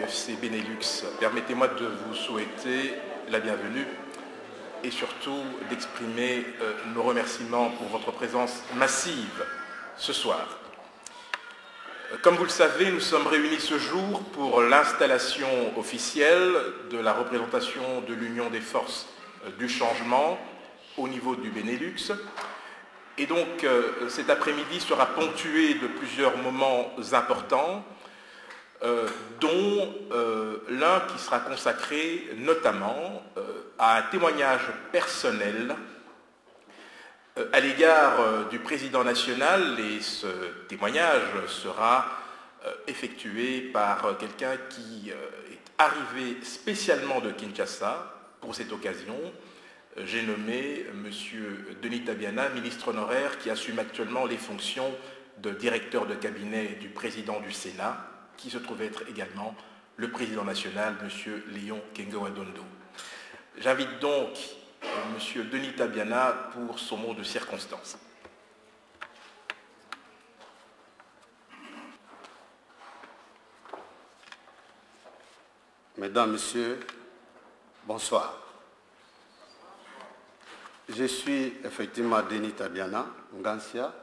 l'UFC Benelux. Permettez-moi de vous souhaiter la bienvenue et surtout d'exprimer nos remerciements pour votre présence massive ce soir. Comme vous le savez, nous sommes réunis ce jour pour l'installation officielle de la représentation de l'Union des forces du changement au niveau du Benelux. Et donc cet après-midi sera ponctué de plusieurs moments importants, dont l'un qui sera consacré notamment à un témoignage personnel à l'égard du président national, et ce témoignage sera effectué par quelqu'un qui est arrivé spécialement de Kinshasa pour cette occasion. J'ai nommé M. Denis Tabiana, ministre honoraire, qui assume actuellement les fonctions de directeur de cabinet du président du Sénat, qui se trouve être également le président national, M. Léon Kengo-Adondo. J'invite donc M. Denis Tabiana pour son mot de circonstance. Mesdames, Messieurs, bonsoir. Je suis effectivement Denis Tabiana, Ngansia.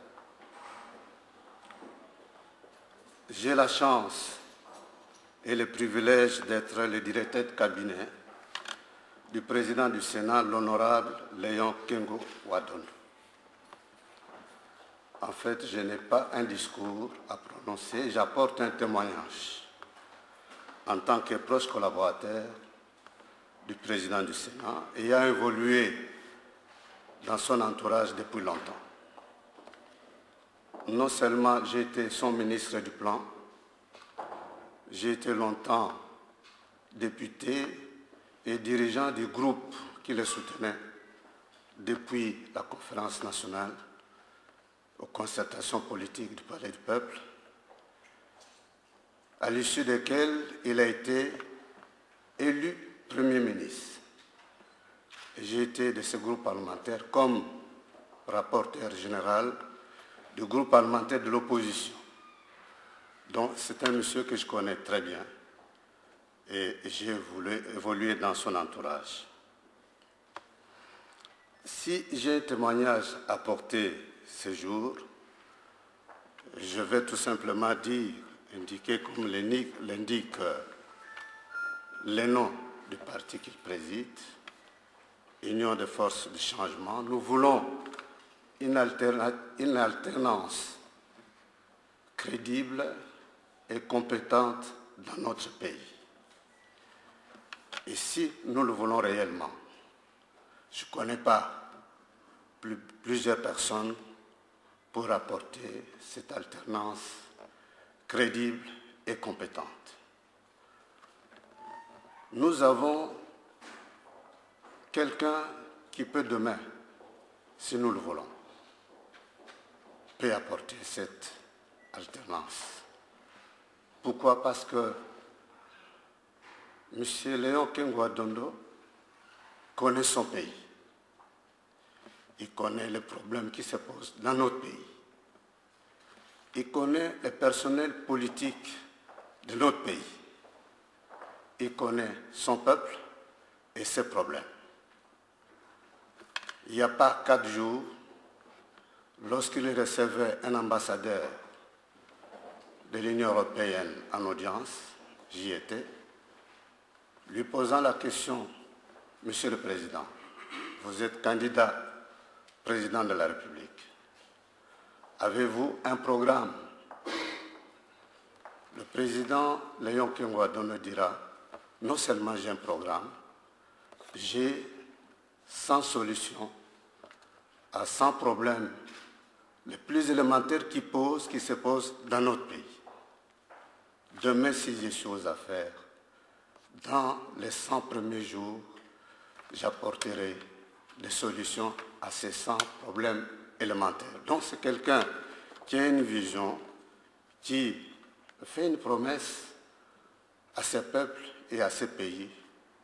J'ai la chance et le privilège d'être le directeur de cabinet du président du Sénat, l'honorable Léon Kengo-Adondo. En fait, je n'ai pas un discours à prononcer, j'apporte un témoignage en tant que proche collaborateur du président du Sénat ayant évolué dans son entourage depuis longtemps. Non seulement j'ai été son ministre du Plan, j'ai été longtemps député et dirigeant du groupe qui le soutenait depuis la conférence nationale aux concertations politiques du Palais du Peuple, à l'issue desquelles il a été élu Premier ministre. J'ai été de ce groupe parlementaire comme rapporteur général du groupe parlementaire de l'opposition. Donc c'est un monsieur que je connais très bien et j'ai voulu évoluer dans son entourage. Si j'ai un témoignage à porter ce jour, je vais tout simplement indiquer comme l'indique le nom du parti qu'il préside, Union des forces du changement. Nous voulons une alternance crédible et compétente dans notre pays. Et si nous le voulons réellement, je ne connais pas plusieurs personnes pour apporter cette alternance crédible et compétente. Nous avons quelqu'un qui peut demain, si nous le voulons, peut apporter cette alternance. Pourquoi? Parce que M. Léon Kengo-Adondo connaît son pays. Il connaît les problèmes qui se posent dans notre pays. Il connaît les personnels politiques de notre pays. Il connaît son peuple et ses problèmes. Il n'y a pas 4 jours, lorsqu'il recevait un ambassadeur de l'Union européenne en audience, j'y étais, lui posant la question, Monsieur le Président, vous êtes candidat président de la République. Avez-vous un programme? Le président Léon Kengo-Adondo dira, non seulement j'ai un programme, j'ai 100 solutions à 100 problèmes les plus élémentaires qui se posent dans notre pays. Demain, si j'ai chose à faire, dans les 100 premiers jours, j'apporterai des solutions à ces 100 problèmes élémentaires. Donc c'est quelqu'un qui a une vision, qui fait une promesse à ses peuples et à ses pays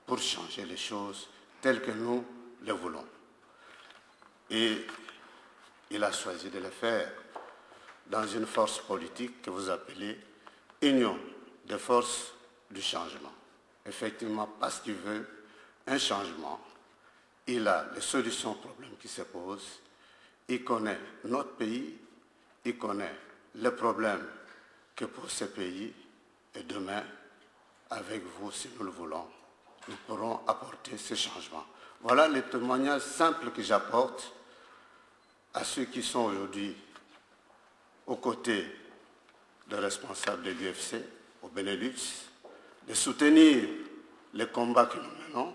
pour changer les choses telles que nous le voulons. Et il a choisi de le faire dans une force politique que vous appelez Union des forces du changement. Effectivement, parce qu'il veut un changement, il a les solutions aux problèmes qui se posent, il connaît notre pays, il connaît les problèmes que pour ce pays, et demain, avec vous, si nous le voulons, nous pourrons apporter ce changement. Voilà les témoignages simples que j'apporte à ceux qui sont aujourd'hui aux côtés des responsables de l'UFC, au Benelux, de soutenir les combats que nous menons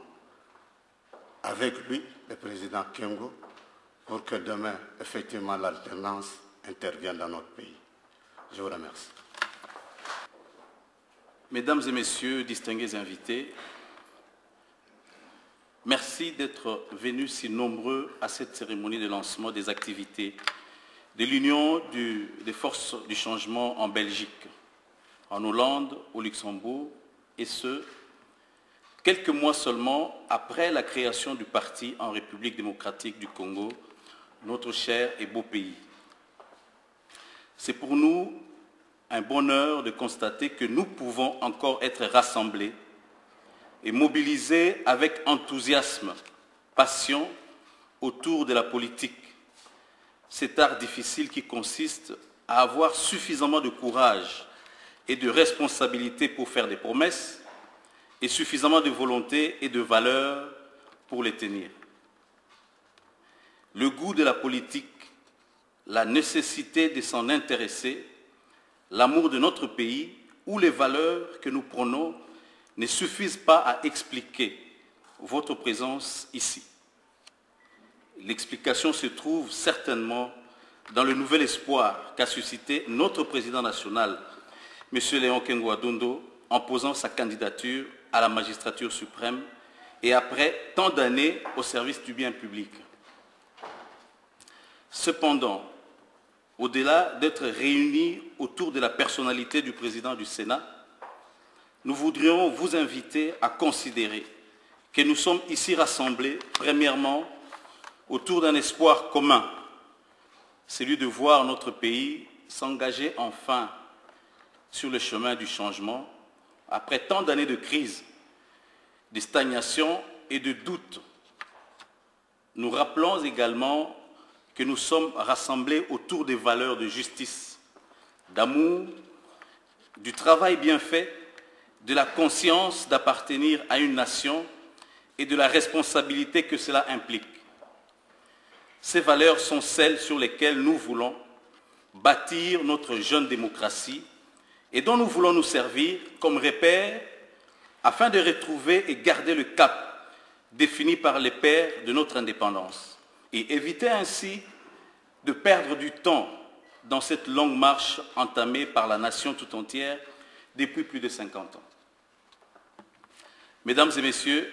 avec lui, le président Kengo, pour que demain, effectivement, l'alternance intervienne dans notre pays. Je vous remercie. Mesdames et messieurs, distingués invités, merci d'être venus si nombreux à cette cérémonie de lancement des activités de l'Union des forces du changement en Belgique, en Hollande, au Luxembourg, et ce, quelques mois seulement après la création du parti en République démocratique du Congo, notre cher et beau pays. C'est pour nous un bonheur de constater que nous pouvons encore être rassemblés et mobilisés avec enthousiasme, passion autour de la politique. Cet art difficile qui consiste à avoir suffisamment de courage et de responsabilité pour faire des promesses et suffisamment de volonté et de valeur pour les tenir. Le goût de la politique, la nécessité de s'en intéresser, l'amour de notre pays ou les valeurs que nous prônons ne suffisent pas à expliquer votre présence ici. L'explication se trouve certainement dans le nouvel espoir qu'a suscité notre président national, M. Léon Kengo Adondo, en posant sa candidature à la magistrature suprême et après tant d'années au service du bien public. Cependant, au-delà d'être réunis autour de la personnalité du président du Sénat, nous voudrions vous inviter à considérer que nous sommes ici rassemblés, premièrement, autour d'un espoir commun, celui de voir notre pays s'engager enfin sur le chemin du changement, après tant d'années de crise, de stagnation et de doute. Nous rappelons également que nous sommes rassemblés autour des valeurs de justice, d'amour, du travail bien fait, de la conscience d'appartenir à une nation et de la responsabilité que cela implique. Ces valeurs sont celles sur lesquelles nous voulons bâtir notre jeune démocratie et dont nous voulons nous servir comme repère afin de retrouver et garder le cap défini par les pères de notre indépendance et éviter ainsi de perdre du temps dans cette longue marche entamée par la nation tout entière depuis plus de 50 ans. Mesdames et messieurs,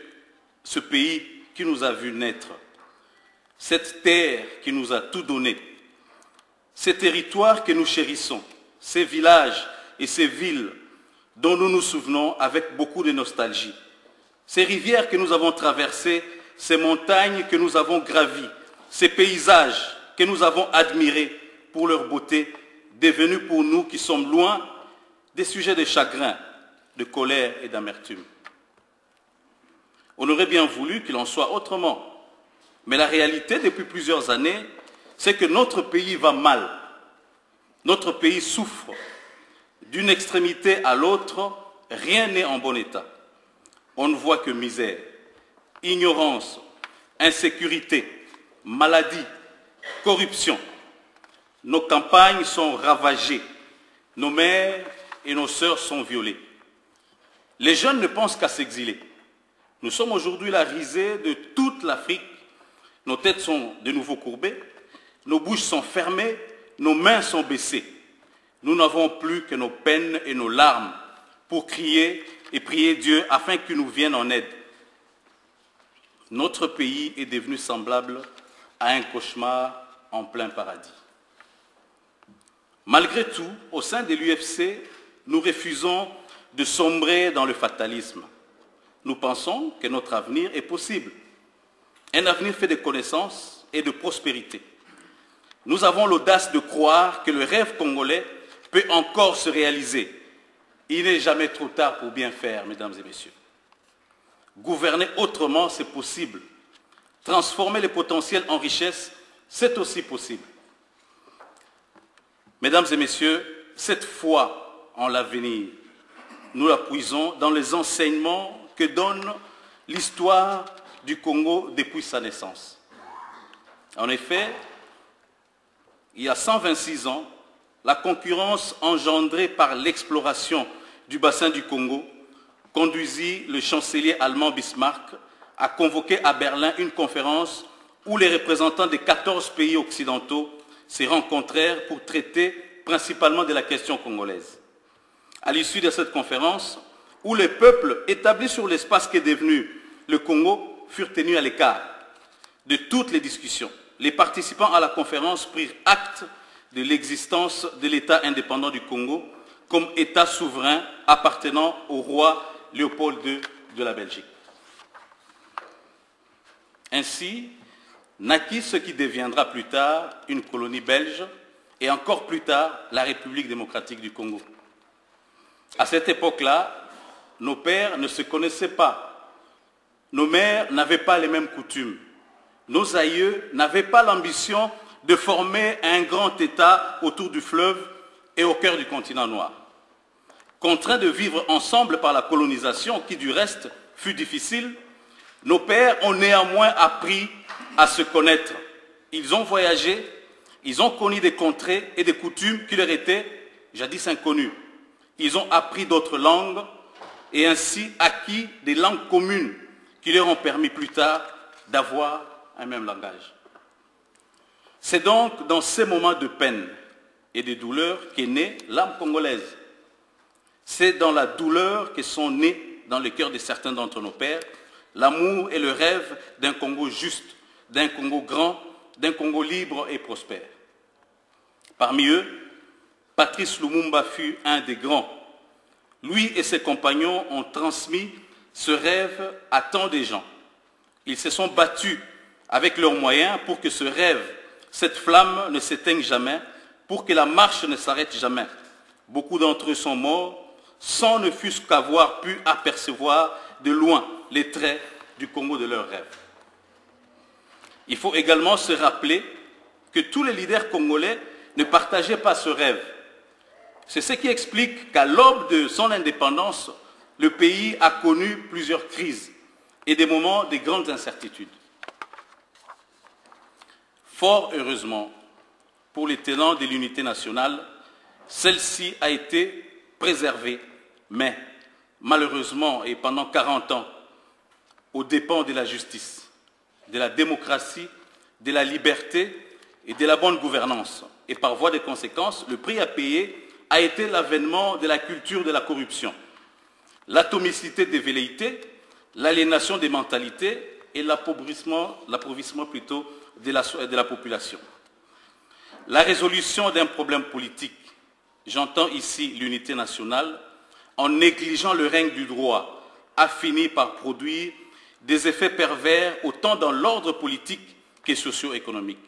ce pays qui nous a vus naître, cette terre qui nous a tout donné, ces territoires que nous chérissons, ces villages et ces villes dont nous nous souvenons avec beaucoup de nostalgie, ces rivières que nous avons traversées, ces montagnes que nous avons gravies, ces paysages que nous avons admirés pour leur beauté, devenus pour nous qui sommes loin des sujets de chagrin, de colère et d'amertume. On aurait bien voulu qu'il en soit autrement. Mais la réalité, depuis plusieurs années, c'est que notre pays va mal. Notre pays souffre. D'une extrémité à l'autre, rien n'est en bon état. On ne voit que misère, ignorance, insécurité, maladie, corruption. Nos campagnes sont ravagées. Nos mères et nos sœurs sont violées. Les jeunes ne pensent qu'à s'exiler. Nous sommes aujourd'hui la risée de toute l'Afrique. Nos têtes sont de nouveau courbées, nos bouches sont fermées, nos mains sont baissées. Nous n'avons plus que nos peines et nos larmes pour crier et prier Dieu afin qu'il nous vienne en aide. Notre pays est devenu semblable à un cauchemar en plein paradis. Malgré tout, au sein de l'UFC, nous refusons de sombrer dans le fatalisme. Nous pensons que notre avenir est possible. Un avenir fait de connaissances et de prospérité. Nous avons l'audace de croire que le rêve congolais peut encore se réaliser. Il n'est jamais trop tard pour bien faire, mesdames et messieurs. Gouverner autrement, c'est possible. Transformer les potentiels en richesse, c'est aussi possible. Mesdames et messieurs, cette foi en l'avenir, nous la puisons dans les enseignements que donne l'histoire du Congo depuis sa naissance. En effet, il y a 126 ans, la concurrence engendrée par l'exploration du bassin du Congo conduisit le chancelier allemand Bismarck à convoquer à Berlin une conférence où les représentants des 14 pays occidentaux se rencontrèrent pour traiter principalement de la question congolaise. À l'issue de cette conférence, où les peuples établis sur l'espace qu'est devenu le Congo furent tenus à l'écart de toutes les discussions, les participants à la conférence prirent acte de l'existence de l'État indépendant du Congo comme État souverain appartenant au roi Léopold II de la Belgique. Ainsi, naquit ce qui deviendra plus tard une colonie belge et encore plus tard la République démocratique du Congo. À cette époque-là, nos pères ne se connaissaient pas. Nos mères n'avaient pas les mêmes coutumes. Nos aïeux n'avaient pas l'ambition de former un grand État autour du fleuve et au cœur du continent noir. Contraints de vivre ensemble par la colonisation, qui du reste fut difficile, nos pères ont néanmoins appris à se connaître. Ils ont voyagé, ils ont connu des contrées et des coutumes qui leur étaient jadis inconnues. Ils ont appris d'autres langues et ainsi acquis des langues communes qui leur ont permis plus tard d'avoir un même langage. C'est donc dans ces moments de peine et de douleur qu'est née l'âme congolaise. C'est dans la douleur que sont nés dans le cœur de certains d'entre nos pères l'amour et le rêve d'un Congo juste, d'un Congo grand, d'un Congo libre et prospère. Parmi eux, Patrice Lumumba fut un des grands. Lui et ses compagnons ont transmis ce rêve à tant de gens. Ils se sont battus avec leurs moyens pour que ce rêve, cette flamme ne s'éteigne jamais, pour que la marche ne s'arrête jamais. Beaucoup d'entre eux sont morts sans ne fût-ce qu'avoir pu apercevoir de loin les traits du Congo de leurs rêves. Il faut également se rappeler que tous les leaders congolais ne partageaient pas ce rêve. C'est ce qui explique qu'à l'aube de son indépendance, le pays a connu plusieurs crises et des moments de grandes incertitudes. Fort heureusement, pour les tenants de l'unité nationale, celle-ci a été préservée, mais malheureusement et pendant 40 ans, aux dépens de la justice, de la démocratie, de la liberté et de la bonne gouvernance. Et par voie de conséquence, le prix à payer a été l'avènement de la culture de la corruption, l'atomicité des velléités, l'aliénation des mentalités et l'appauvrissement plutôt de la population. La résolution d'un problème politique, j'entends ici l'unité nationale, en négligeant le règne du droit, a fini par produire des effets pervers autant dans l'ordre politique que socio-économique.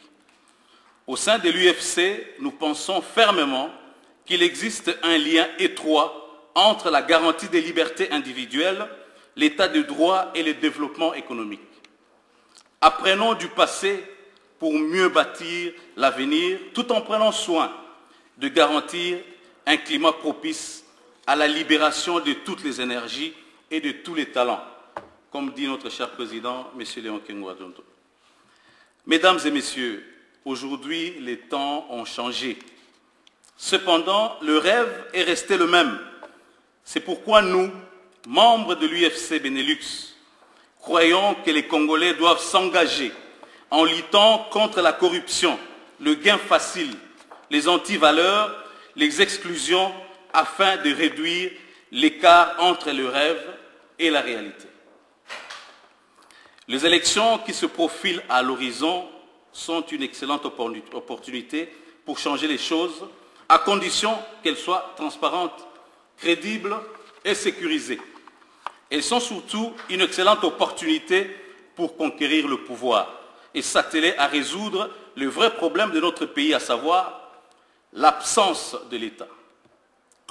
Au sein de l'UFC, nous pensons fermement qu'il existe un lien étroit entre la garantie des libertés individuelles, l'état de droit et le développement économique. Apprenons du passé pour mieux bâtir l'avenir, tout en prenant soin de garantir un climat propice à la libération de toutes les énergies et de tous les talents, comme dit notre cher président, M. Léon Kengo-Adonto. Mesdames et messieurs, aujourd'hui, les temps ont changé. Cependant, le rêve est resté le même. C'est pourquoi nous, membres de l'UFC Benelux, croyons que les Congolais doivent s'engager en luttant contre la corruption, le gain facile, les antivaleurs, les exclusions, afin de réduire l'écart entre le rêve et la réalité. Les élections qui se profilent à l'horizon sont une excellente opportunité pour changer les choses, à condition qu'elles soient transparentes, crédibles et sécurisées. Elles sont surtout une excellente opportunité pour conquérir le pouvoir et s'atteler à résoudre le vrai problème de notre pays, à savoir l'absence de l'État.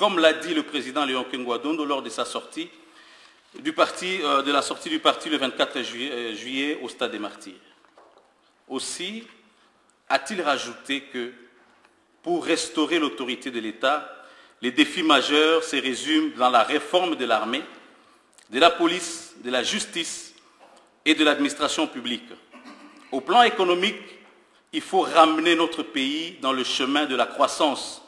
comme l'a dit le président Léon Kengwa-Dondo lors de sa sortie de la sortie du parti le 24 juillet au Stade des Martyrs. Aussi, a-t-il rajouté que pour restaurer l'autorité de l'État, les défis majeurs se résument dans la réforme de l'armée, de la police, de la justice et de l'administration publique. Au plan économique, il faut ramener notre pays dans le chemin de la croissance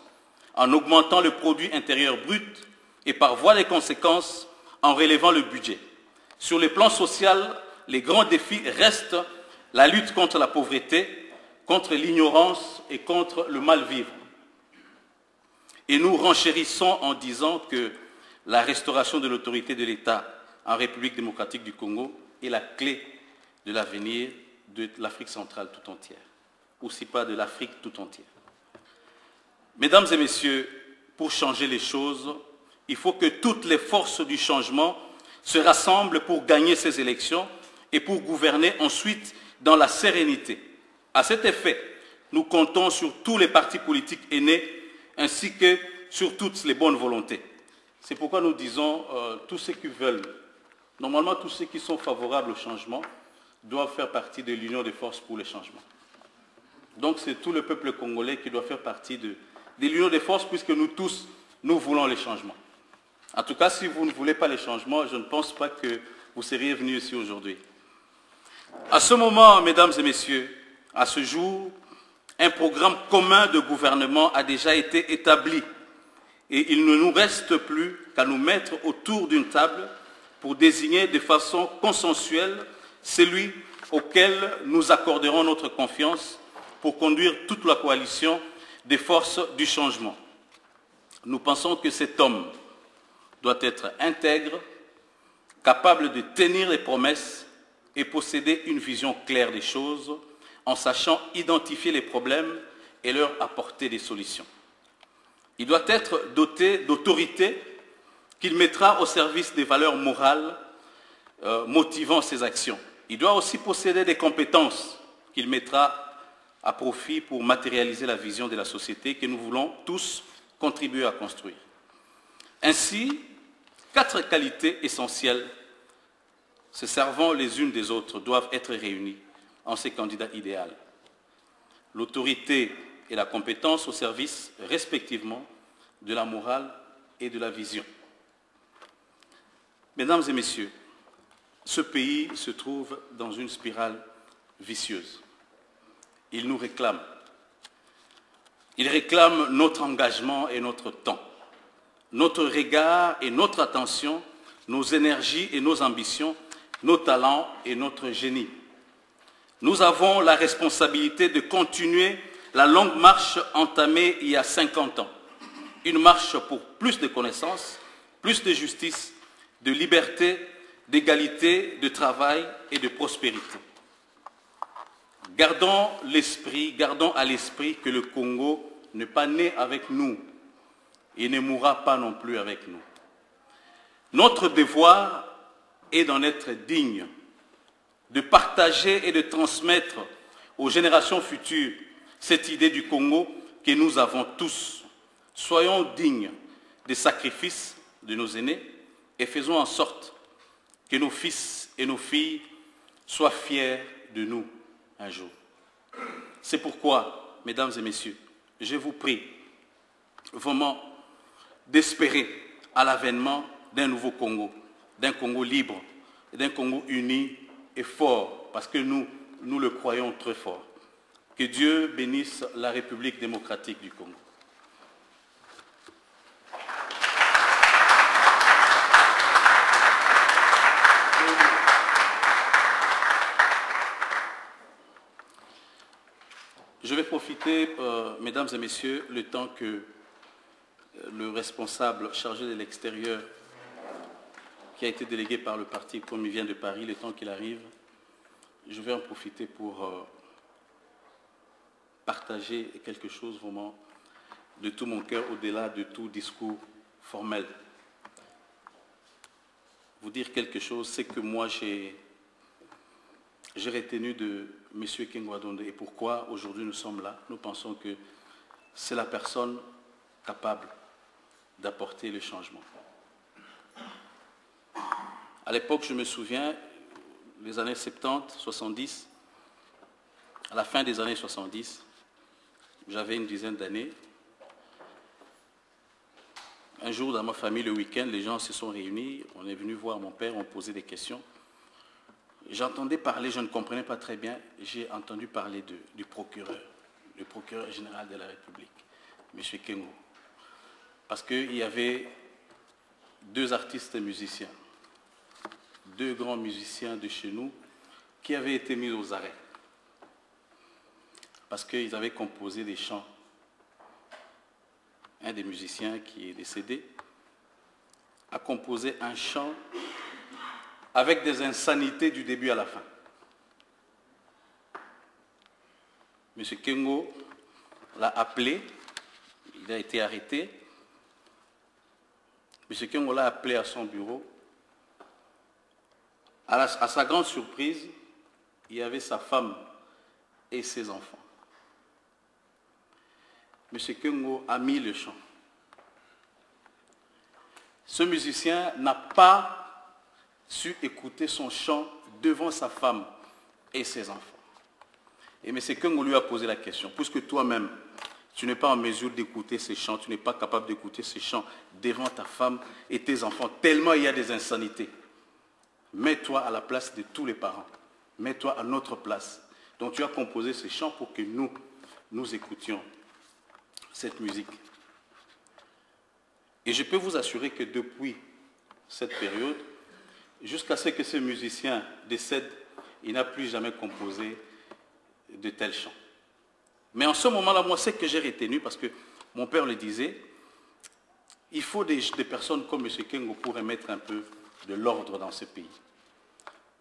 en augmentant le produit intérieur brut et par voie de conséquence en relevant le budget. Sur le plan social, les grands défis restent la lutte contre la pauvreté, contre l'ignorance et contre le mal-vivre. Et nous renchérissons en disant que la restauration de l'autorité de l'État en République démocratique du Congo est la clé de l'avenir de l'Afrique centrale tout entière, aussi pas de l'Afrique tout entière. Mesdames et messieurs, pour changer les choses, il faut que toutes les forces du changement se rassemblent pour gagner ces élections et pour gouverner ensuite dans la sérénité. À cet effet, nous comptons sur tous les partis politiques aînés ainsi que sur toutes les bonnes volontés. C'est pourquoi nous disons tous ceux qui veulent, normalement tous ceux qui sont favorables au changement doivent faire partie de l'Union des forces pour le changement. Donc c'est tout le peuple congolais qui doit faire partie de l'Union des forces puisque nous tous, nous voulons les changements. En tout cas, si vous ne voulez pas les changements, je ne pense pas que vous seriez venus ici aujourd'hui. À ce moment, mesdames et messieurs, à ce jour, un programme commun de gouvernement a déjà été établi et il ne nous reste plus qu'à nous mettre autour d'une table pour désigner de façon consensuelle celui auquel nous accorderons notre confiance pour conduire toute la coalition des forces du changement. Nous pensons que cet homme doit être intègre, capable de tenir les promesses et posséder une vision claire des choses en sachant identifier les problèmes et leur apporter des solutions. Il doit être doté d'autorité qu'il mettra au service des valeurs morales motivant ses actions. Il doit aussi posséder des compétences qu'il mettra à profit pour matérialiser la vision de la société que nous voulons tous contribuer à construire. Ainsi, 4 qualités essentielles se servant les unes des autres doivent être réunies en ces candidats idéaux. L'autorité et la compétence au service, respectivement, de la morale et de la vision. Mesdames et messieurs, ce pays se trouve dans une spirale vicieuse. Il nous réclame. Il réclame notre engagement et notre temps, notre regard et notre attention, nos énergies et nos ambitions, nos talents et notre génie. Nous avons la responsabilité de continuer la longue marche entamée il y a 50 ans. Une marche pour plus de connaissances, plus de justice, de liberté, d'égalité, de travail et de prospérité. Gardons à l'esprit que le Congo n'est pas né avec nous et ne mourra pas non plus avec nous. Notre devoir est d'en être digne, de partager et de transmettre aux générations futures cette idée du Congo que nous avons tous. Soyons dignes des sacrifices de nos aînés et faisons en sorte que nos fils et nos filles soient fiers de nous un jour. C'est pourquoi, mesdames et messieurs, je vous prie vraiment d'espérer à l'avènement d'un nouveau Congo, d'un Congo libre, d'un Congo uni et fort, parce que nous le croyons très fort. Que Dieu bénisse la République démocratique du Congo. Je vais profiter, mesdames et messieurs, le temps que le responsable chargé de l'extérieur, qui a été délégué par le parti comme il vient de Paris, le temps qu'il arrive, je vais en profiter pour partager quelque chose vraiment de tout mon cœur, au-delà de tout discours formel. Vous dire quelque chose, c'est que moi j'ai retenu de M. Kengwa-Dondo. Et pourquoi aujourd'hui nous sommes là? Nous pensons que c'est la personne capable d'apporter le changement. À l'époque, je me souviens, les années 70, 70, à la fin des années 70, j'avais une dizaine d'années. Un jour, dans ma famille, le week-end, les gens se sont réunis, on est venu voir mon père, on posait des questions. J'entendais parler, je ne comprenais pas très bien, j'ai entendu parler du procureur, le procureur général de la République, M. Kengo. Parce qu'il y avait deux artistes musiciens, deux grands musiciens de chez nous, qui avaient été mis aux arrêts. Parce qu'ils avaient composé des chants. Un des musiciens qui est décédé a composé un chant avec des insanités du début à la fin. M. Kengo l'a appelé, il a été arrêté. M. Kengo l'a appelé à son bureau. À sa grande surprise, il y avait sa femme et ses enfants. M. Kengo a mis le chant. Ce musicien n'a pas su écouter son chant devant sa femme et ses enfants. Et M. Kengo lui a posé la question, puisque toi-même, tu n'es pas en mesure d'écouter ces chants, tu n'es pas capable d'écouter ces chants devant ta femme et tes enfants, tellement il y a des insanités. Mets-toi à la place de tous les parents. Mets-toi à notre place. Donc tu as composé ces chants pour que nous écoutions cette musique. Et je peux vous assurer que depuis cette période, jusqu'à ce que ce musicien décède, il n'a plus jamais composé de tels chants. Mais en ce moment-là, moi, ce que j'ai retenu, parce que mon père le disait, il faut des personnes comme M. Kengo pour remettre un peu de l'ordre dans ce pays.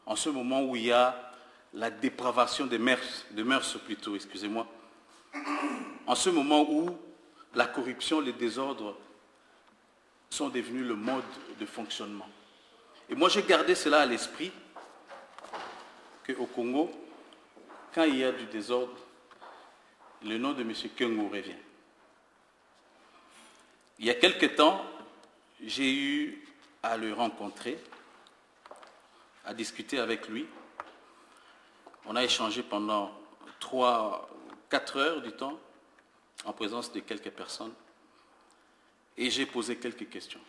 En ce moment où il y a la dépravation des mœurs plutôt, excusez-moi, en ce moment où la corruption, les désordres sont devenus le mode de fonctionnement. Et moi, j'ai gardé cela à l'esprit, qu'au Congo, quand il y a du désordre, le nom de M. Kengo revient. Il y a quelque temps, j'ai eu à le rencontrer, à discuter avec lui. On a échangé pendant 4 heures du temps, en présence de quelques personnes, et j'ai posé quelques questions.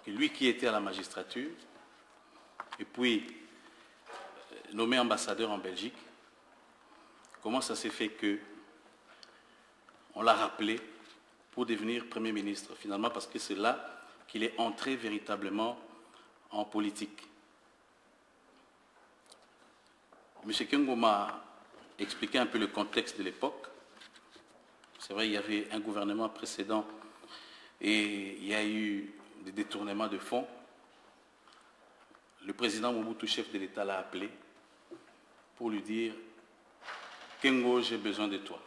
Et lui qui était à la magistrature, et puis nommé ambassadeur en Belgique, comment ça s'est fait que on l'a rappelé pour devenir Premier ministre, finalement, parce que c'est là qu'il est entré véritablement en politique. M. Kengo m'a expliqué un peu le contexte de l'époque. C'est vrai, il y avait un gouvernement précédent et il y a eu des détournements de fonds. Le président Mobutu, chef de l'État, l'a appelé pour lui dire « Kengo, j'ai besoin de toi.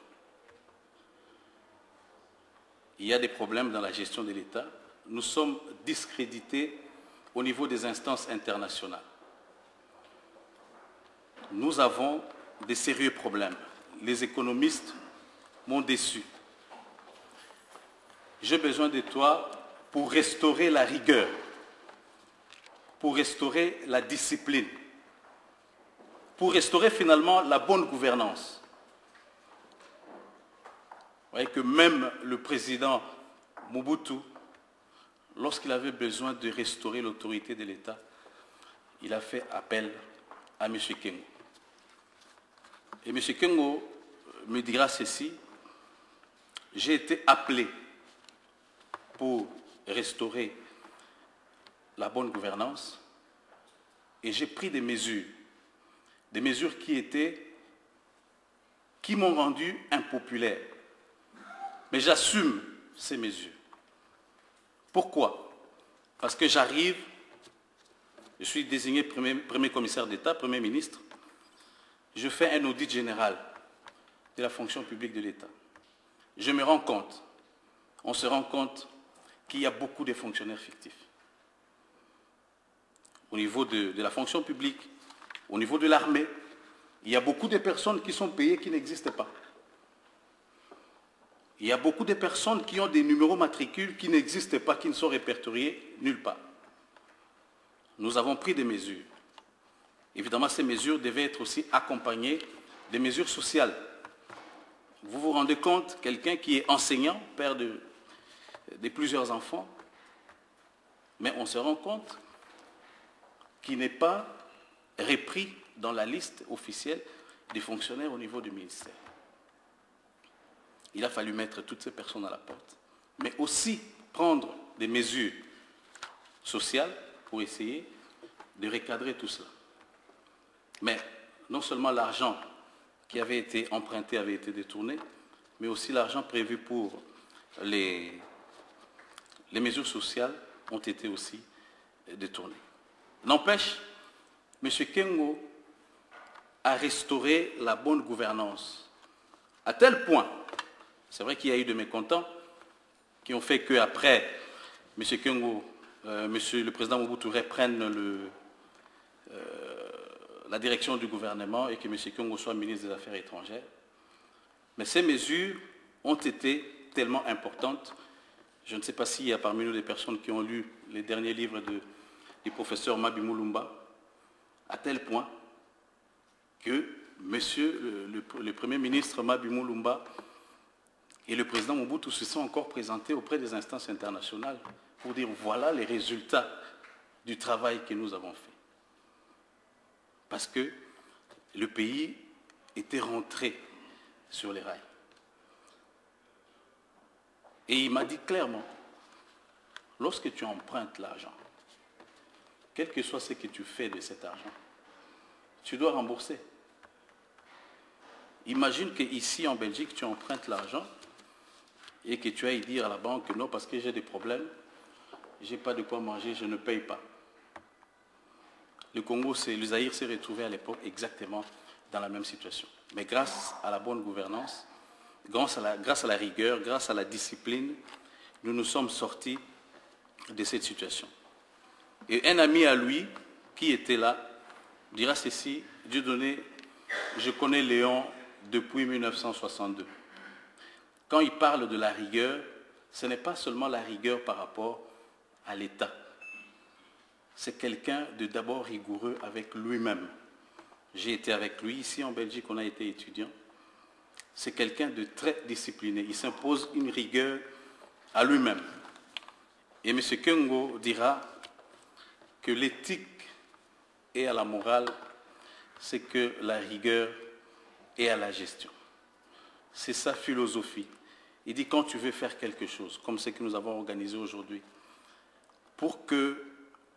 Il y a des problèmes dans la gestion de l'État. Nous sommes discrédités au niveau des instances internationales. Nous avons des sérieux problèmes. Les économistes m'ont déçu. J'ai besoin de toi pour restaurer la rigueur, pour restaurer la discipline, pour restaurer finalement la bonne gouvernance. Vous voyez que même le président Mobutu, lorsqu'il avait besoin de restaurer l'autorité de l'État, il a fait appel à M. Kengo. Et M. Kengo me dira ceci: j'ai été appelé pour restaurer la bonne gouvernance et j'ai pris des mesures qui m'ont rendu impopulaire. Mais j'assume ces mesures. Pourquoi? Parce que j'arrive, je suis désigné premier commissaire d'État, Premier ministre, je fais un audit général de la fonction publique de l'État. Je me rends compte, on se rend compte qu'il y a beaucoup de fonctionnaires fictifs. Au niveau de la fonction publique, au niveau de l'armée, il y a beaucoup de personnes qui sont payées qui n'existent pas. Il y a beaucoup de personnes qui ont des numéros matricules qui n'existent pas, qui ne sont répertoriés nulle part. Nous avons pris des mesures. Évidemment, ces mesures devaient être aussi accompagnées des mesures sociales. Vous vous rendez compte, quelqu'un qui est enseignant, père de plusieurs enfants, mais on se rend compte qu'il n'est pas repris dans la liste officielle des fonctionnaires au niveau du ministère. Il a fallu mettre toutes ces personnes à la porte, mais aussi prendre des mesures sociales pour essayer de recadrer tout cela. Mais non seulement l'argent qui avait été emprunté avait été détourné, mais aussi l'argent prévu pour les mesures sociales ont été aussi détournés. N'empêche, M. Kengo a restauré la bonne gouvernance, à tel point, c'est vrai qu'il y a eu de mécontents qui ont fait qu'après, M. Kengo, le président Mobutu prenne la direction du gouvernement et que M. Kengo soit ministre des Affaires étrangères. Mais ces mesures ont été tellement importantes. Je ne sais pas s'il y a parmi nous des personnes qui ont lu les derniers livres du professeur Mabi Mulumba, à tel point que le Premier ministre Mabi Mulumba et le président Mobutu se sont encore présentés auprès des instances internationales pour dire voilà les résultats du travail que nous avons fait. Parce que le pays était rentré sur les rails. Et il m'a dit clairement, lorsque tu empruntes l'argent, quel que soit ce que tu fais de cet argent, tu dois rembourser. Imagine qu'ici en Belgique, tu empruntes l'argent et que tu ailles dire à la banque non, parce que j'ai des problèmes, je n'ai pas de quoi manger, je ne paye pas. Le Congo, le Zaïre s'est retrouvé à l'époque exactement dans la même situation. Mais grâce à la bonne gouvernance, grâce à la rigueur, grâce à la discipline, nous nous sommes sortis de cette situation. Et un ami à lui, qui était là, dira ceci, Dieudonné, je connais Léon depuis 1962. Quand il parle de la rigueur, ce n'est pas seulement la rigueur par rapport à l'État. C'est quelqu'un de d'abord rigoureux avec lui-même. J'ai été avec lui, ici en Belgique, on a été étudiant. C'est quelqu'un de très discipliné. Il s'impose une rigueur à lui-même. Et M. Kengo dira que l'éthique est à la morale, c'est que la rigueur est à la gestion. C'est sa philosophie. Il dit quand tu veux faire quelque chose, comme ce que nous avons organisé aujourd'hui, pour que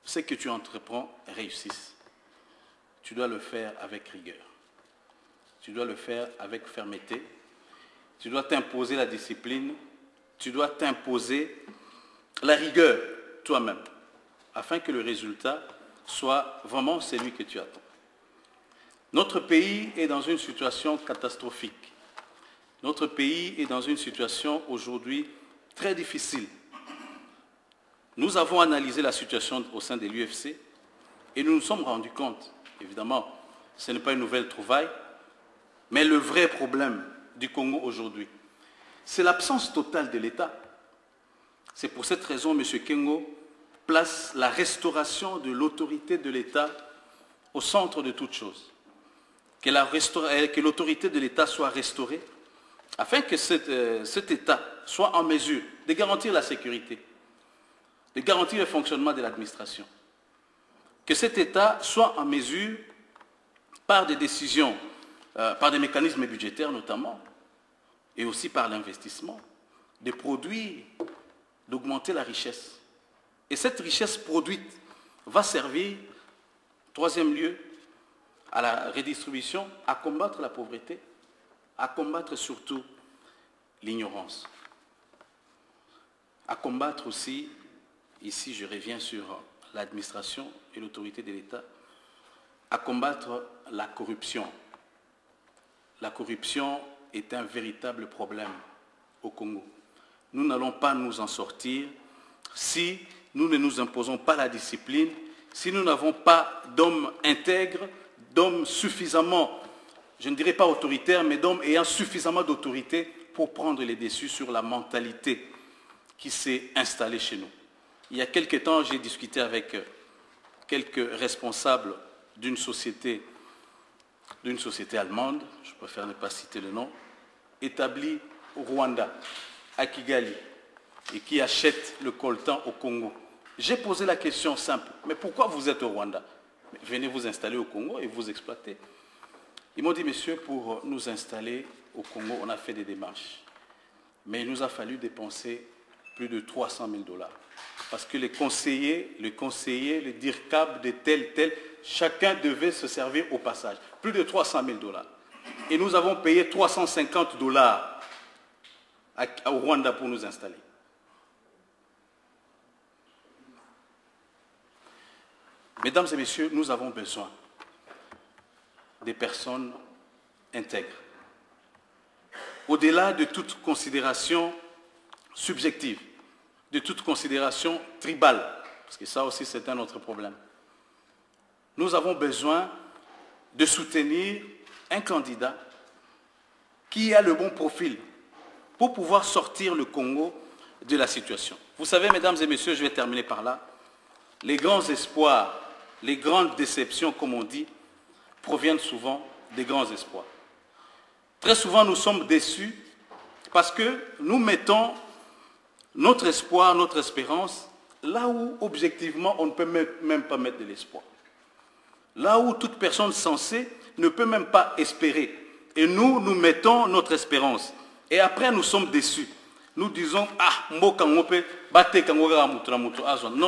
ce que tu entreprends réussisse, tu dois le faire avec rigueur. Tu dois le faire avec fermeté. Tu dois t'imposer la discipline. Tu dois t'imposer la rigueur toi-même, afin que le résultat soit vraiment celui que tu attends. Notre pays est dans une situation catastrophique. Notre pays est dans une situation aujourd'hui très difficile. Nous avons analysé la situation au sein de l'UFC et nous nous sommes rendus compte, évidemment, ce n'est pas une nouvelle trouvaille, mais le vrai problème du Congo aujourd'hui, c'est l'absence totale de l'État. C'est pour cette raison, M. Kengo place la restauration de l'autorité de l'État au centre de toute chose. Que l'autorité de l'État soit restaurée, afin que cet État soit en mesure de garantir la sécurité, de garantir le fonctionnement de l'administration. Que cet État soit en mesure, par des décisions, par des mécanismes budgétaires notamment, et aussi par l'investissement, de produire, d'augmenter la richesse. Et cette richesse produite va servir, troisième lieu, à la redistribution, à combattre la pauvreté, à combattre surtout l'ignorance, à combattre aussi, ici je reviens sur l'administration et l'autorité de l'État, à combattre la corruption. La corruption est un véritable problème au Congo. Nous n'allons pas nous en sortir si nous ne nous imposons pas la discipline, si nous n'avons pas d'hommes intègres, d'hommes suffisamment, je ne dirais pas autoritaires, mais d'hommes ayant suffisamment d'autorité pour prendre les déçus sur la mentalité qui s'est installée chez nous. Il y a quelque temps, j'ai discuté avec quelques responsables d'une société allemande, je préfère ne pas citer le nom, établie au Rwanda, à Kigali, et qui achète le coltan au Congo. J'ai posé la question simple, mais pourquoi vous êtes au Rwanda? Venez vous installer au Congo et vous exploiter. Ils m'ont dit, monsieur, pour nous installer au Congo, on a fait des démarches. Mais il nous a fallu dépenser plus de 300 000 $. Parce que les conseillers, le DIRCAB de tel, chacun devait se servir au passage. Plus de 300 000 $. Et nous avons payé 350 $ au Rwanda pour nous installer. Mesdames et messieurs, nous avons besoin des personnes intègres. Au-delà de toute considération subjective, de toute considération tribale, parce que ça aussi c'est un autre problème. Nous avons besoin de soutenir un candidat qui a le bon profil pour pouvoir sortir le Congo de la situation. Vous savez, mesdames et messieurs, je vais terminer par là, les grands espoirs, les grandes déceptions, comme on dit, proviennent souvent des grands espoirs. Très souvent, nous sommes déçus parce que nous mettons notre espoir, notre espérance, là où, objectivement, on ne peut même pas mettre de l'espoir. Là où toute personne sensée ne peut même pas espérer. Et nous, nous mettons notre espérance. Et après, nous sommes déçus. Nous disons, ah, non,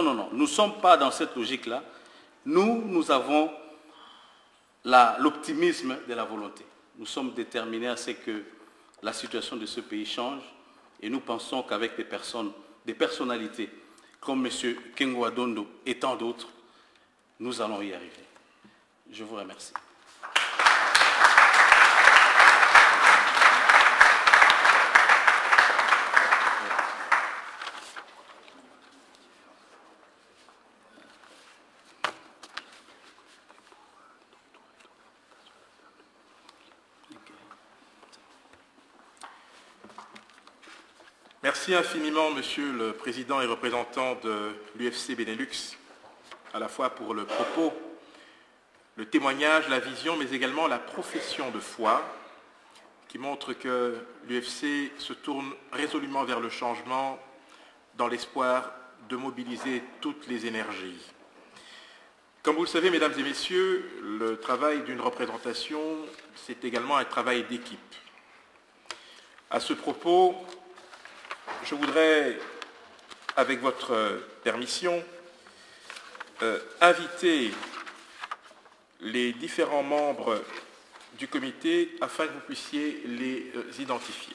non, non. Nous ne sommes pas dans cette logique-là. Nous avons l'optimisme de la volonté. Nous sommes déterminés à ce que la situation de ce pays change. Et nous pensons qu'avec des personnalités comme M. Kengo Adondo et tant d'autres, nous allons y arriver. Je vous remercie. Merci infiniment, Monsieur le Président et représentant de l'UFC Benelux, à la fois pour le propos, le témoignage, la vision, mais également la profession de foi qui montre que l'UFC se tourne résolument vers le changement dans l'espoir de mobiliser toutes les énergies. Comme vous le savez, mesdames et messieurs, le travail d'une représentation, c'est également un travail d'équipe. À ce propos, je voudrais, avec votre permission, inviter les différents membres du comité afin que vous puissiez les identifier.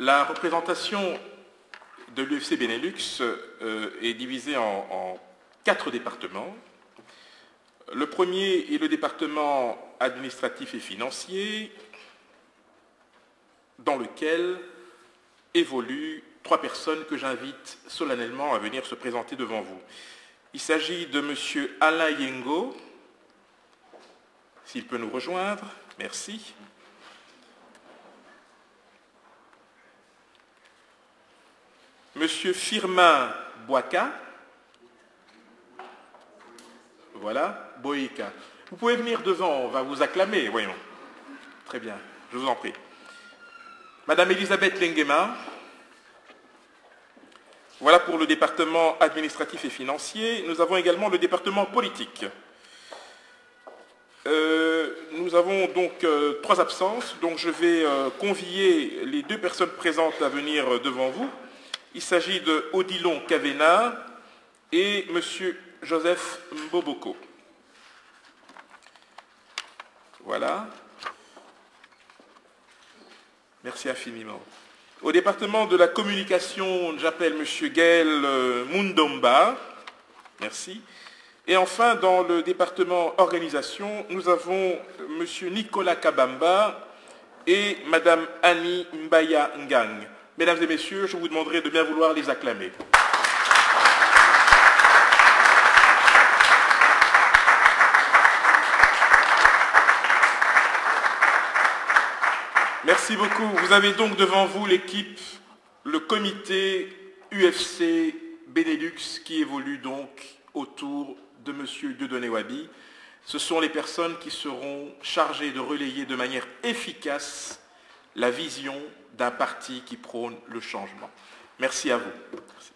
La représentation de l'UFC Benelux est divisée en 4 départements. Le premier est le département administratif et financier, dans lequel évoluent 3 personnes que j'invite solennellement à venir se présenter devant vous. Il s'agit de M. Alain Yengo, s'il peut nous rejoindre, merci. Monsieur Firmin Boaka, voilà, Boïka. Vous pouvez venir devant, on va vous acclamer, voyons. Très bien, je vous en prie. Madame Elisabeth Lengema, voilà pour le département administratif et financier. Nous avons également le département politique. Nous avons donc 3 absences, donc je vais convier les 2 personnes présentes à venir devant vous. Il s'agit de Odilon Kavena et M. Joseph Mboboko. Voilà. Merci infiniment. Au département de la communication, j'appelle M. Gaël Mundomba. Merci. Et enfin, dans le département organisation, nous avons M. Nicolas Kabamba et Mme Annie Mbaya Ngang. Mesdames et messieurs, je vous demanderai de bien vouloir les acclamer. Merci beaucoup. Vous avez donc devant vous l'équipe, le comité UFC Benelux qui évolue donc autour de M. Dieudonné Wabi. Ce sont les personnes qui seront chargées de relayer de manière efficace la vision d'un parti qui prône le changement. Merci à vous. Merci.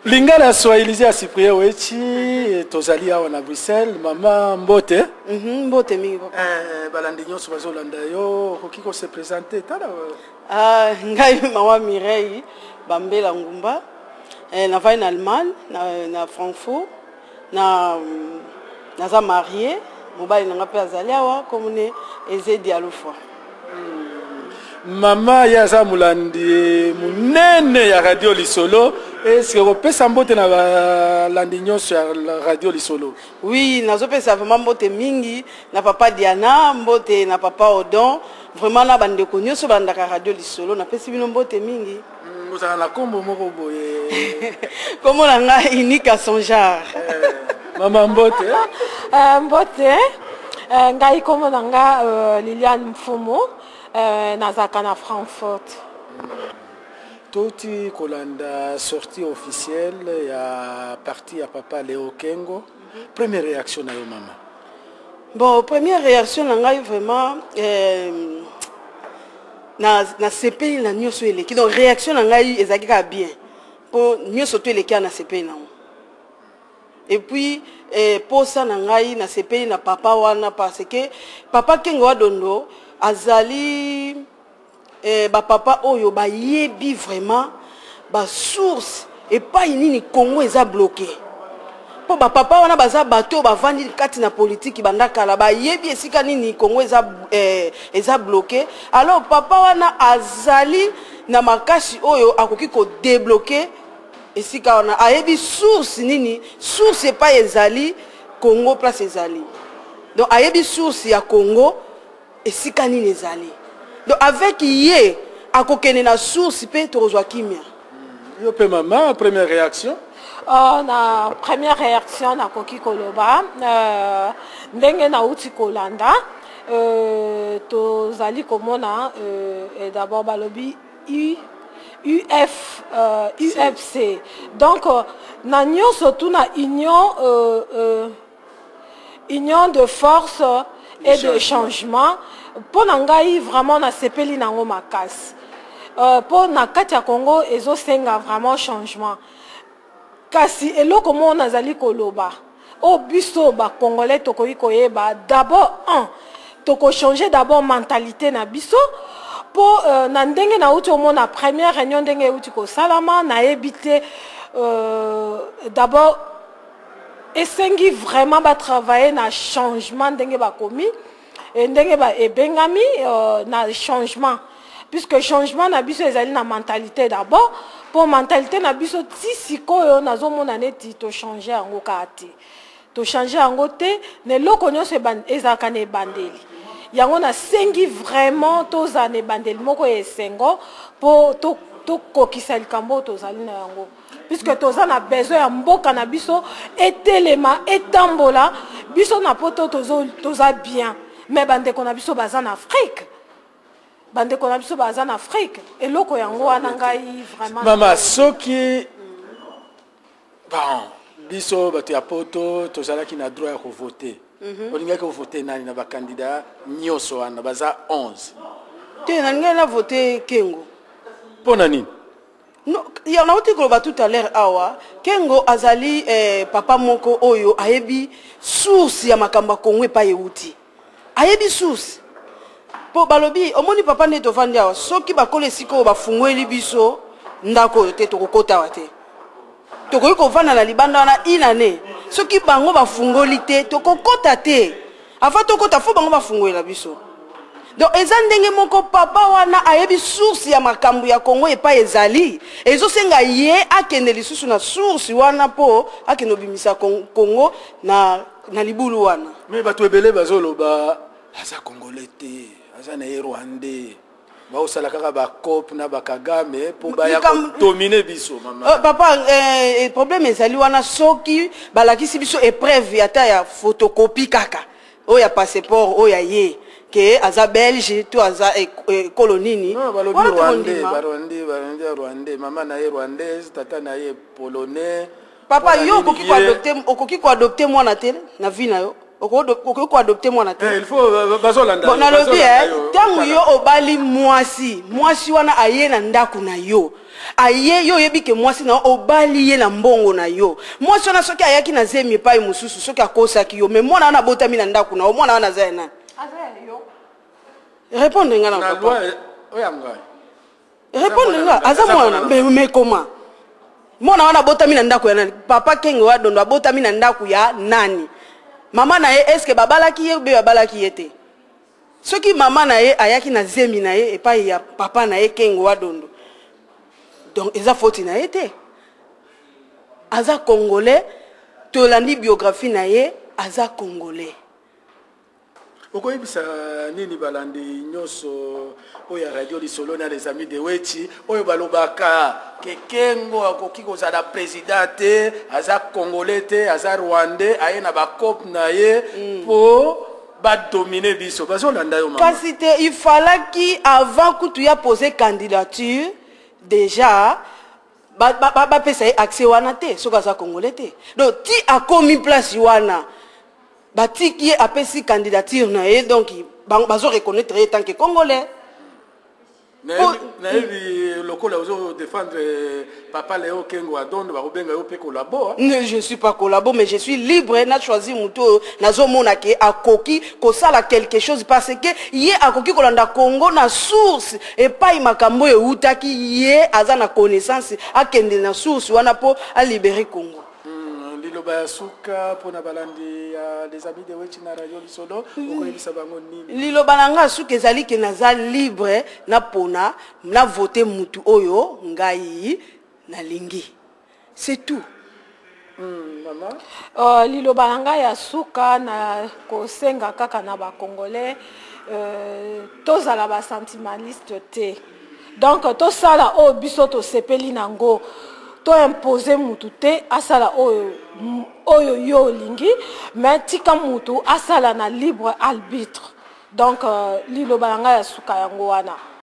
Lingala Swahilizi a Cyprien Wechi, tozali awa na Bruxelles, Mama Mbote. Mbote mingi papa. Balandi nyonso bazolanda yo, kokiko se présenter tala. Ngai Maman Mireille Bambela Ngumba. Na vai en Allemagne, na Francfort, naza marié, mobali nanga pe azali awa komune eze dialofa. Mama yaza mulandi munene ya Radio Lisolo. Est-ce que vous pouvez s'emboter dans la sur la Radio Lisolo? Oui, nazo pesa vraiment mbote mingi na papa Diana, mbote na papa Odon, vraiment na bande ko nyonso banda ka Radio Lisolo na pesi bino mbote mingi. Vous avez la combo moko boye. Comment la nga unique à son genre. Maman mbote. Mbote ngai komo nanga Liliane Mfumo nazaka na Francfort. Toti Kolanda sortie officielle, il y a parti à papa Léo Kengo. Première réaction à yo maman. Bon, première réaction vraiment na CPI na nyoso eleki. Donc réaction ngai ezaki ka bien. Pour nyoso to eleki na CPI na. Et puis pour ça ngai na CPI na papa wana parce que papa Kengo Adondo azali papa oyo ba yebi vraiment ba source et pas nini Congo eza bloqué po papa wana baza bato ba vandi kati na politique bandaka la ba yebi esika nini Congo eza bloqué. Alors papa wana azali na makasi oyo akoki ko débloquer esika wana ayebi source nini source pas ezali Congo place ezali. Donc ayebi source ya Congo esika nini ezali. Donc avec yé à kokene na source pe tozwa kimia. Yo pe maman première réaction? Na première réaction na koki koloba ndenge na uti kolanda tozali komona d'abord balobi UFC. Donc na nyonso tout na union de force et de changement. Pour ngai vraiment na sepeli nango makasi. Pour na kati ya Congo ezo senga vraiment changement. Kasi eloko mo nazali koloba. O biso ba congolais tokoyi koyeba d'abord toko changer d'abord mentalité na biso pour na ndenge na uti omona première réunion ndenge uti ko salama na ebité d'abord esengi vraiment ba travailler na changement ndenge ba komi. Ndenge ba ebengami na changement puisque changement na biso ezali na mentalité d'abord pour mentalité na biso ti sikoyo nazomona neti to changer yango kati to changer yango te ne loko nyonso ezaka na ebandeli yango na sengi vraiment toza na ebandeli moko esengo po to kokisa likambo tozali na yango puisque toza na besoin ya mboka na biso etelema etambola biso na poto toza bien. Mais bande qu'on a biso baza en Afrique. Bande qu'on a biso baza en Afrique. Et loko yango anangai vraiment. Maman soki bon biso batu ya poto tozala ki na droit ya voter. Olinga ko voter nani na ba candidat nyoso wana baza 11. Te nanga na voter Kengo. Pona nini? Non, il y en a autre ko ba tout à l'heure awa. Kengo azali papa moko oyo ayebi source ya makamba Kongo pa yeuti. Ayebi source po balobi omoni papa ne tovandi awa soki bakole siko bafungweli biso ndako te tokokota wate tokoyi kovanda na libanda na inane soki bango bafungoli te tokokota te avant tokota fo bango bafungwela biso donc eza ndenge moko papa wana ayebi source ya makambo ya Congo epa ezali ezosenga ye akende lisusu na source wana po akende obimisa Congo na libulu wana. Mais bato ebele bazoloba aza congolais te aza na Rwandais baosala kaka bakop na bakagame po baya dominer biso mama. Papa problème ezali wana soki balakisi biso épreuve ata ya photocopie kaka oya passeport oya ye que aza belge to aza kolonini Rwandais maman na ye rwandaise tata na ye polonais. Papa yo okoki ko adopter mwana te na vie na yo okoki ko adopter mwana te. Il faut bazolanda. Bon nalobi tangu yo obali mwasi wana aye na ndaku na yo aye yo yebi ke mwasi na obali ye na mbongo na yo mwasi wana soki ayaki na zemi epai mususu soki akosaki yo mais mwana wana botami na ndaku na yo mwana wana aza na répondre nga na papa répondre nga aza mwana mais comment mwana wana botami na ndaku ya nani papa Kenge wa Dondo abotami na ndaku ya nani mama na ye est-ce que babalaki ye be babalaki ye te soki mama na ye ayaki na zemi na ye epai ya papa na ye Kenge wa Dondo donc eza faute na ye te aza congolais tolandi biographie na ye aza congolais. Okoyebisa nini balandi nyoso oya radio lisolo na les amis de Weti oyo balobaka kekengo akoki kozala président te aza congolais te aza rwandais aye na bakop na ye po ba dominer biso bazolanda yo mama. Kasi te il fallait qui avant que tu aies posé candidature déjà ba pesa accès wana te soka aza congolais te donc ti a commis place wana bati qui a pesi candidature na ye donc bazo reconnaître en tant que congolais. Naebi lokola ozo défendre papa Léo Kenge wa Dondo barobenga yo pe collabo. Non, je suis pas collabo mais je suis libre na choisi muto nazo mona ke akoki ko sala quelque chose parce que ye akoki kolanda Congo na source et pas makambo e utaki ye aza na connaissance akende na source wana po a libérer Congo. Liloba suka pona balandi les amis de Weti na radio lisolo okoyebisa bango nini liloba nanga suka ezali ke naza libre na pona na voter mutu oyo ngai na lingi c'est tout. Maman liloba nanga ya suka na kosenga kaka na ba congolais tozala ba sentimentaliste te donc to sala o biso to sepeli nango to imposer mutu te asala oyo yo lingi mais tika mutu asala na libre arbitre donc liloba nanga ya suka yango wana.